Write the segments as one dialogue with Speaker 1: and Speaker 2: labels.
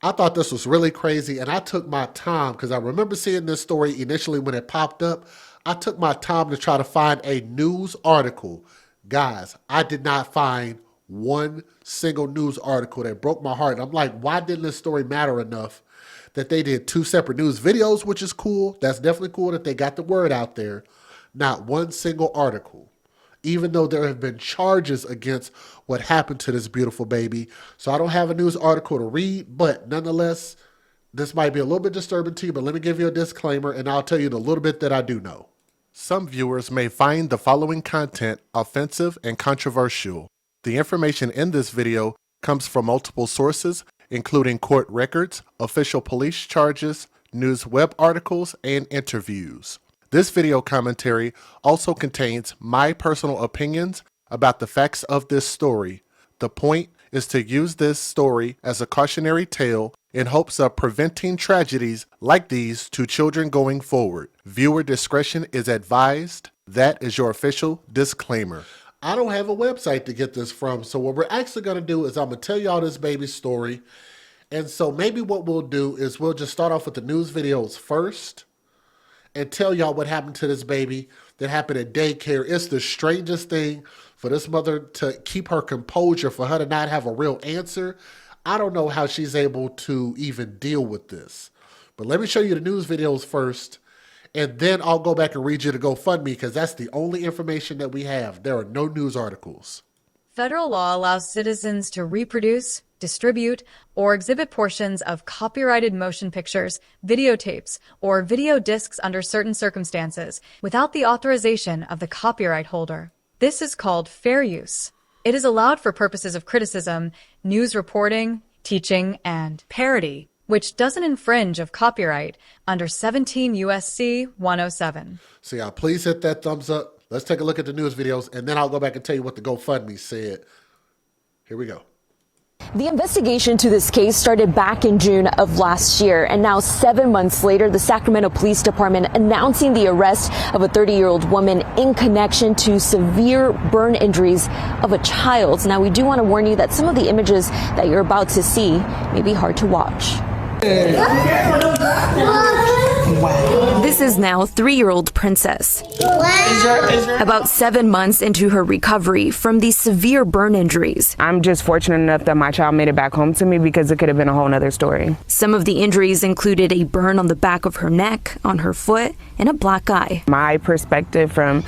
Speaker 1: I thought this was really crazy, and I took my time because I remember seeing this story initially when it popped up. I took my time to try to find a news article. Guys, I did not find one single news article that broke my heart. I'm like, why didn't this story matter enough that they did 2 separate news videos, which is cool. That's definitely cool that they got the word out there. Not one single article, even though there have been charges against what happened to this beautiful baby. So I don't have a news article to read, but nonetheless, this might be a little bit disturbing to you, but let me give you a disclaimer and I'll tell you the little bit that I do know. Some viewers may find the following content offensive and controversial. The information in this video comes from multiple sources, including court records, official police charges, news web articles, and interviews. This video commentary also contains my personal opinions about the facts of this story. The point is to use this story as a cautionary tale in hopes of preventing tragedies like these to children going forward. Viewer discretion is advised. That is your official disclaimer. I don't have a website to get this from, so what we're actually going to do is I'm going to tell y'all this baby's story. And so maybe what we'll do is we'll just start off with the news videos first and tell y'all what happened to this baby that happened at daycare. It's the strangest thing for this mother to keep her composure, for her to not have a real answer. I don't know how she's able to even deal with this. But let me show you the news videos first, and then I'll go back and read you the GoFundMe because that's the only information that we have. There are no news articles.
Speaker 2: Federal law allows citizens to reproduce, distribute, or exhibit portions of copyrighted motion pictures, videotapes, or video discs under certain circumstances without the authorization of the copyright holder. This is called fair use. It is allowed for purposes of criticism, news reporting, teaching, and parody, which doesn't infringe of copyright under 17 U.S.C. 107.
Speaker 1: So y'all, please hit that thumbs up. Let's take a look at the news videos, and then I'll go back and tell you what the GoFundMe said. Here we go.
Speaker 3: The investigation to this case started back in June of last year, and now 7 months later, the Sacramento Police Department announcing the arrest of a 30-year-old woman in connection to severe burn injuries of a child. Now, we do want to warn you that some of the images that you're about to see may be hard to watch. This is now 3-year-old Princess. About 7 months into her recovery from these severe burn injuries.
Speaker 4: I'm just fortunate enough that my child made it back home to me because it could have been a whole nother story.
Speaker 3: Some of the injuries included a burn on the back of her neck, on her foot, and a black eye.
Speaker 4: My perspective from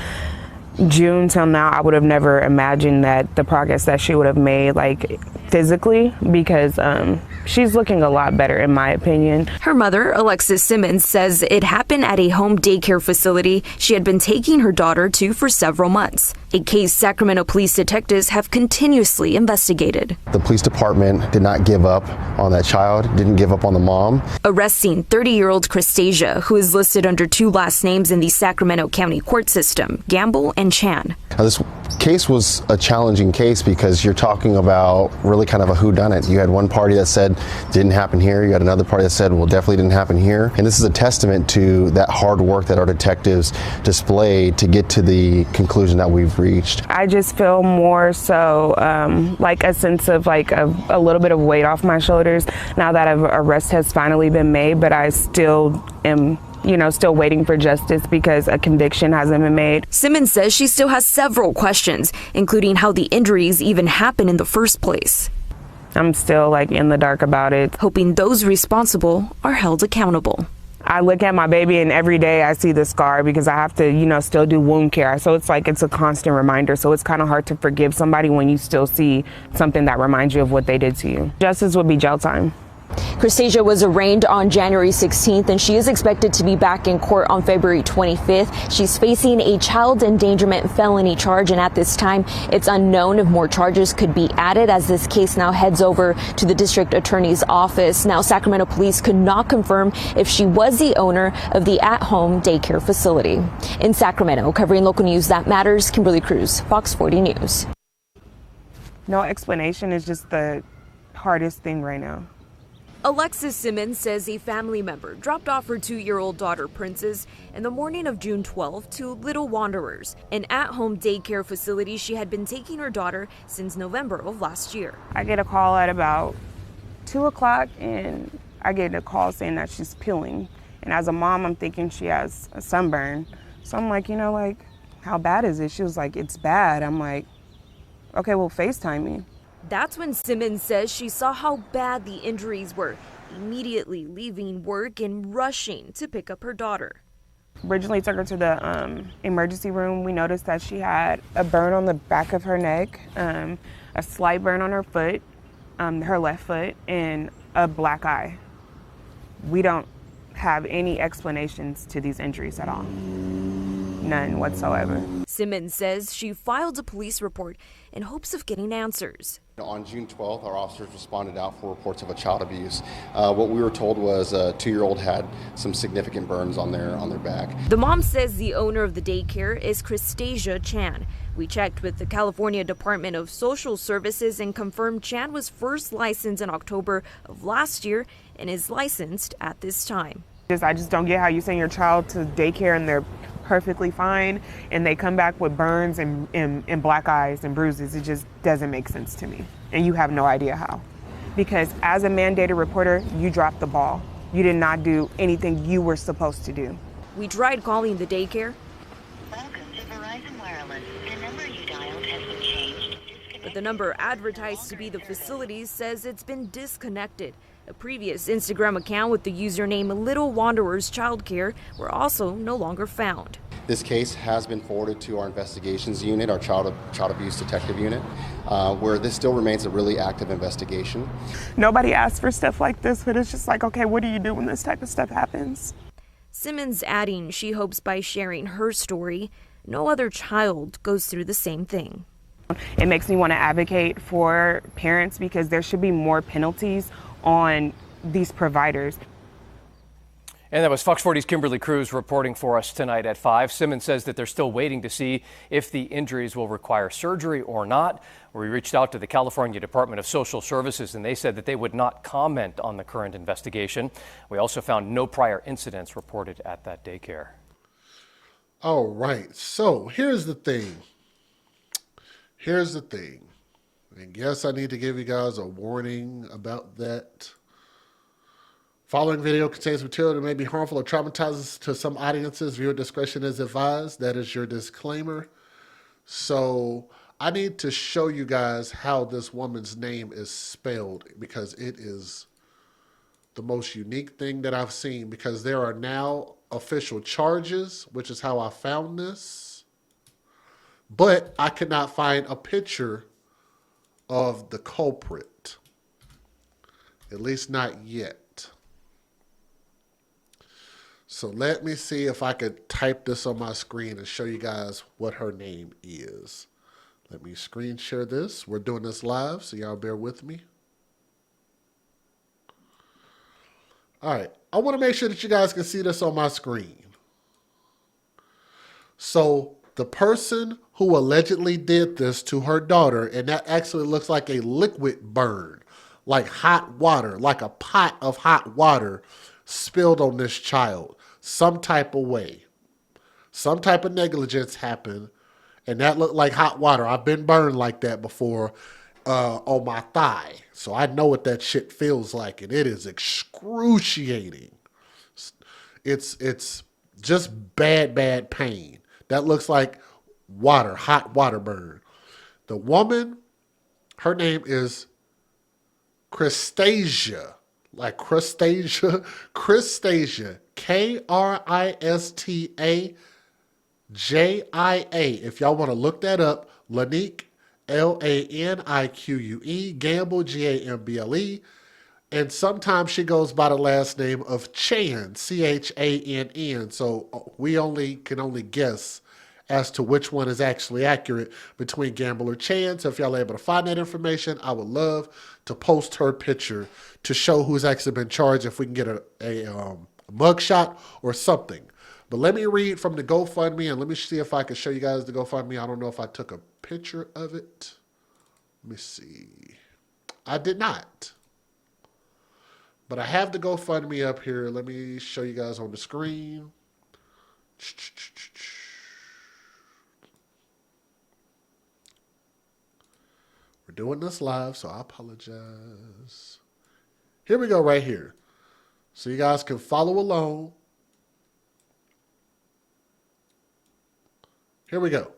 Speaker 4: June till now, I would have never imagined that the progress that she would have made, like physically, because she's looking a lot better in my opinion.
Speaker 3: Her mother, Alexis Simmons, says it happened at a home daycare facility she had been taking her daughter to for several months, a case Sacramento police detectives have continuously investigated.
Speaker 5: The police department did not give up on that child, didn't give up on the mom.
Speaker 3: Arresting 30-year-old Christasia, who is listed under 2 last names in the Sacramento County court system, Gamble and Chan.
Speaker 5: Now, this case was a challenging case because you're talking about really kind of a whodunit. You had one party that said didn't happen here. You had another party that said, well, definitely didn't happen here. And this is a testament to that hard work that our detectives displayed to get to the conclusion that we've reached.
Speaker 4: I just feel more so like a sense of like a little bit of weight off my shoulders now that an arrest has finally been made, but I still am still waiting for justice because a conviction hasn't been made.
Speaker 3: Simmons says she still has several questions, including how the injuries even happened in the first place.
Speaker 4: I'm still like in the dark about it.
Speaker 3: Hoping those responsible are held accountable.
Speaker 4: I look at my baby and every day I see the scar because I have to, still do wound care. So it's like it's a constant reminder. So it's kind of hard to forgive somebody when you still see something that reminds you of what they did to you. Justice would be jail time.
Speaker 3: Christasia was arraigned on January 16th, and she is expected to be back in court on February 25th. She's facing a child endangerment felony charge, and at this time, it's unknown if more charges could be added as this case now heads over to the district attorney's office. Now, Sacramento police could not confirm if she was the owner of the at-home daycare facility. In Sacramento, covering local news that matters, Kimberly Cruz, Fox 40 News.
Speaker 4: No explanation is just the hardest thing right now.
Speaker 3: Alexis Simmons says a family member dropped off her 2-year-old daughter, Princess, in the morning of June 12th to Little Wanderers, an at-home daycare facility she had been taking her daughter since November of last year.
Speaker 4: I get a call at about 2 o'clock, and I get a call saying that she's peeling. And as a mom, I'm thinking she has a sunburn. So I'm like, how bad is it? She was like, it's bad. I'm like, okay, well, FaceTime me.
Speaker 3: That's when Simmons says she saw how bad the injuries were, immediately leaving work and rushing to pick up her daughter.
Speaker 4: Originally took her to the emergency room. We noticed that she had a burn on the back of her neck, a slight burn on her foot, her left foot, and a black eye. We don't have any explanations to these injuries at all. None whatsoever.
Speaker 3: Simmons says she filed a police report in hopes of getting answers.
Speaker 5: On June 12th, our officers responded out for reports of a child abuse. What we were told was a 2-year-old had some significant burns on their back.
Speaker 3: The mom says the owner of the daycare is Christasia Chan. We checked with the California Department of Social Services and confirmed Chan was first licensed in October of last year and is licensed at this time.
Speaker 4: I just don't get how you send your child to daycare and they're perfectly fine and they come back with burns and black eyes and bruises. It just doesn't make sense to me. And you have no idea how. Because as a mandated reporter, you dropped the ball. You did not do anything you were supposed to do.
Speaker 3: We tried calling the daycare.
Speaker 6: Welcome to Verizon Wireless. The number you dialed has been changed.
Speaker 3: But the number advertised to be the facility says it's been disconnected. A previous Instagram account with the username Little Wanderers Childcare were also no longer found.
Speaker 5: This case has been forwarded to our investigations unit, our child abuse detective unit, where this still remains a really active investigation.
Speaker 4: Nobody asks for stuff like this, but it's just like, okay, what do you do when this type of stuff happens?
Speaker 3: Simmons adding she hopes by sharing her story, no other child goes through the same thing.
Speaker 4: It makes me want to advocate for parents because there should be more penalties on these providers.
Speaker 7: And that was Fox 40's Kimberly Cruz reporting for us tonight at 5. Simmons says that they're still waiting to see if the injuries will require surgery or not. We reached out to the California Department of Social Services and they said that they would not comment on the current investigation. We also found no prior incidents reported at that daycare.
Speaker 1: All right, so here's the thing. And yes, I need to give you guys a warning about that. Following video contains material that may be harmful or traumatizing to some audiences. Viewer discretion is advised. That is your disclaimer. So I need to show you guys how this woman's name is spelled because it is the most unique thing that I've seen because there are now official charges, which is how I found this. But I could not find a picture of the culprit. At least not yet. So let me see if I could type this on my screen and show you guys what her name is. Let me screen share this. We're doing this live, so y'all bear with me. All right. I want to make sure that you guys can see this on my screen. So the person who allegedly did this to her daughter, and that actually looks like a liquid burn, like hot water, like a pot of hot water spilled on this child, some type of way. Some type of negligence happened, and that looked like hot water. I've been burned like that before on my thigh, so I know what that shit feels like, and it is excruciating. It's just bad pain. That looks like water, hot water burn. The woman, her name is Christasia, like Christasia, Kristaja. If y'all want to look that up, Lanique, Lanique, Gamble, Gamble. And sometimes she goes by the last name of Chan, Chann. So we can only guess as to which one is actually accurate between Gamble or Chan. So if y'all are able to find that information, I would love to post her picture to show who's actually been charged if we can get a mugshot or something. But let me read from the GoFundMe and let me see if I can show you guys the GoFundMe. I don't know if I took a picture of it. Let me see. I did not. But I have the GoFundMe up here. Let me show you guys on the screen. We're doing this live, so I apologize. Here we go right here. So you guys can follow along. Here we go.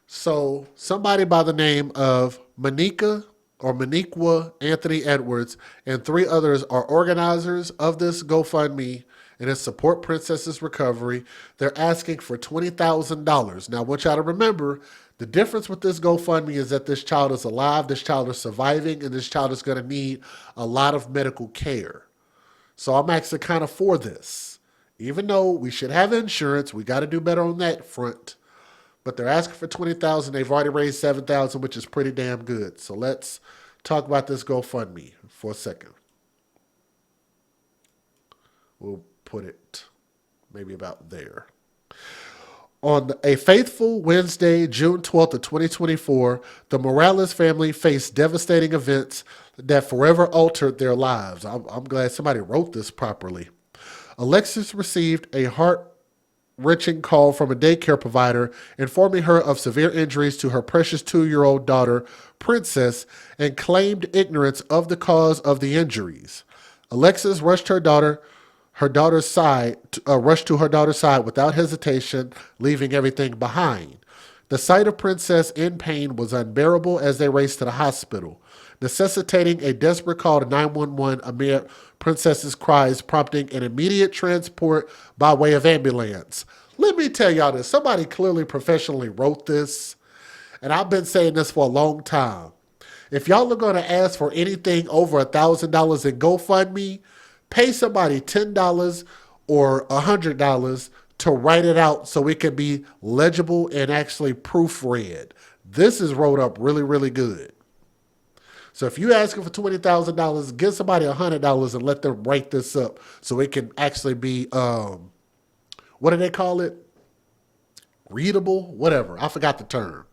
Speaker 1: So somebody by the name of Maniqua Anthony Edwards and 3 others are organizers of this GoFundMe and it support Princess's recovery. They're asking for $20,000. Now, I want y'all to remember the difference with this GoFundMe is that this child is alive, this child is surviving, and this child is going to need a lot of medical care. So I'm actually kind of for this. Even though we should have insurance, we got to do better on that front. But they're asking for $20,000. They've already raised $7,000, which is pretty damn good. So let's talk about this GoFundMe for a second. We'll put it maybe about there. On a faithful Wednesday, June 12th of 2024, the Morales family faced devastating events that forever altered their lives. I'm glad somebody wrote this properly. Alexis received a heart-wrenching call from a daycare provider informing her of severe injuries to her precious 2-year-old daughter, Princess, and claimed ignorance of the cause of the injuries. Alexis rushed to her daughter's side without hesitation, leaving everything behind. The sight of Princess in pain was unbearable as they raced to the hospital, necessitating a desperate call to 911 amid Princess's cries, prompting an immediate transport by way of ambulance. Let me tell y'all this. Somebody clearly professionally wrote this, and I've been saying this for a long time. If y'all are going to ask for anything over $1,000 in GoFundMe, pay somebody $10 or $100 to write it out so it can be legible and actually proofread. This is wrote up really, really good. So if you're asking for $20,000, give somebody $100 and let them write this up so it can actually be, what do they call it? Readable? Whatever. I forgot the term.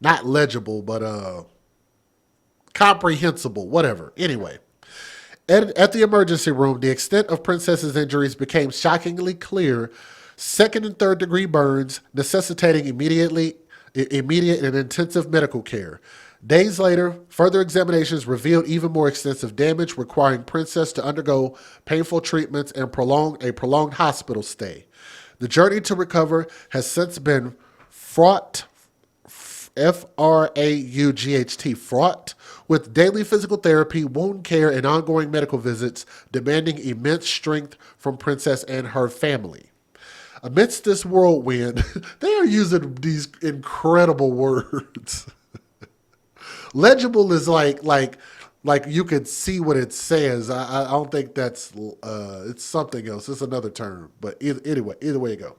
Speaker 1: Not legible, but comprehensible. Whatever. Anyway. At the emergency room, the extent of Princess's injuries became shockingly clear. 2nd and 3rd degree burns necessitating immediate and intensive medical care. Days later, further examinations revealed even more extensive damage, requiring Princess to undergo painful treatments and a prolonged hospital stay. The journey to recover has since been fraught, F-R-A-U-G-H-T, fraught, with daily physical therapy, wound care, and ongoing medical visits, demanding immense strength from Princess and her family. Amidst this whirlwind, they are using these incredible words. Legible is like you can see what it says. I don't think that's it's something else. It's another term. But either way you go.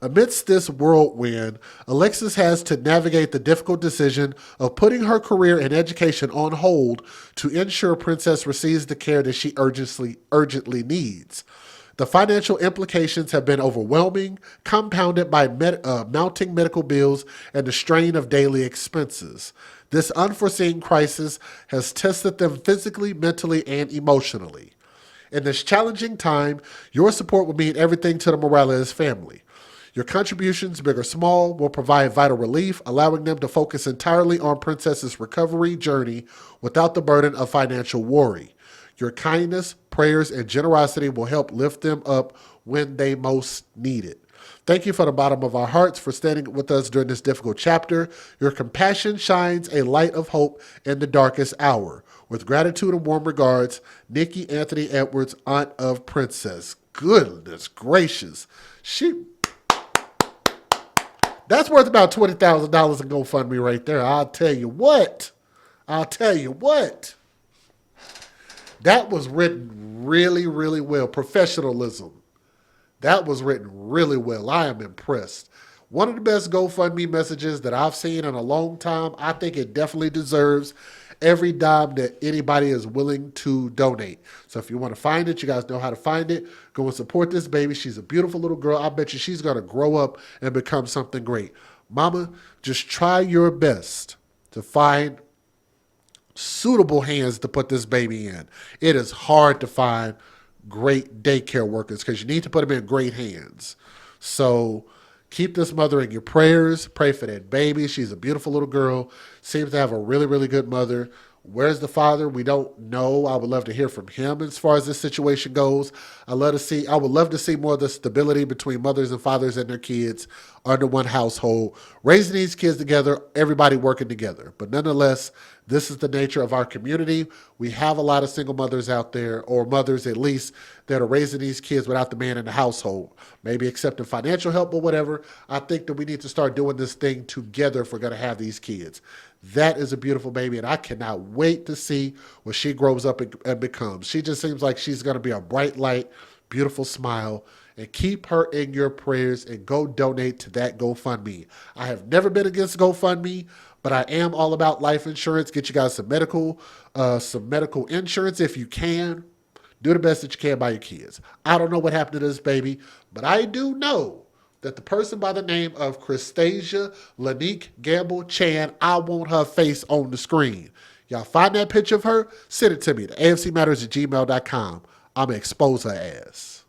Speaker 1: Amidst this whirlwind, Alexis has to navigate the difficult decision of putting her career and education on hold to ensure Princess receives the care that she urgently needs. The financial implications have been overwhelming, compounded by mounting medical bills and the strain of daily expenses. This unforeseen crisis has tested them physically, mentally, and emotionally. In this challenging time, your support will mean everything to the Morales family. Your contributions, big or small, will provide vital relief, allowing them to focus entirely on Princess's recovery journey without the burden of financial worry. Your kindness, prayers, and generosity will help lift them up when they most need it. Thank you from the bottom of our hearts for standing with us during this difficult chapter. Your compassion shines a light of hope in the darkest hour. With gratitude and warm regards, Nikki Anthony Edwards, aunt of Princess. Goodness gracious. That's worth about $20,000 in GoFundMe right there. I'll tell you what. That was written really, really well. Professionalism. That was written really well. I am impressed. One of the best GoFundMe messages that I've seen in a long time. I think it definitely deserves every dime that anybody is willing to donate. So if you want to find it, you guys know how to find it. Go and support this baby. She's a beautiful little girl. I bet you she's going to grow up and become something great. Mama, just try your best to find suitable hands to put this baby in. It is hard to find great daycare workers because you need to put them in great hands. So keep this mother in your prayers. Pray for that baby. She's a beautiful little girl. Seems to have a really, really good mother. Where's the father? We don't know. I would love to hear from him as far as this situation goes. I would love to see more of the stability between mothers and fathers and their kids under one household, raising these kids together, everybody working together. But nonetheless, this is the nature of our community. We have a lot of single mothers out there, or mothers at least, that are raising these kids without the man in the household, maybe accepting financial help or whatever. I think that we need to start doing this thing together if we're going to have these kids. That is a beautiful baby, and I cannot wait to see what she grows up and becomes. She just seems like she's going to be a bright light, beautiful smile, and keep her in your prayers and go donate to that GoFundMe. I have never been against GoFundMe, but I am all about life insurance. Get you guys some medical insurance if you can. Do the best that you can by your kids. I don't know what happened to this baby, but I do know that the person by the name of Christasia Lanique Gamble Chan, I want her face on the screen. Y'all find that picture of her? Send it to me at afcmatters@gmail.com. I'm going to expose her ass.